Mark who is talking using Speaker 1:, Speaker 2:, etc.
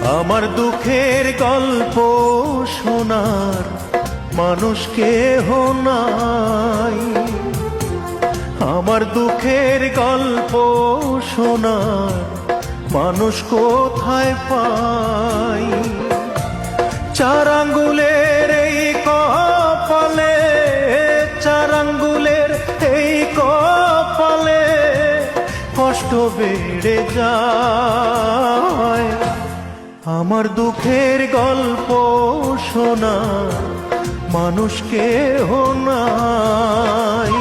Speaker 1: আমার দুঃখের গল্প শোনার মানুষ কেহ নাই, আমার দুঃখের গল্প শোনার মানুষ কোথায় পাই। চার আঙ্গুলের এই কপালে, চার আঙ্গুলের এই কপালে কষ্ট বেড়ে যায়। আমার দুঃখের গল্প শোনা মানুষ কেহ নাই।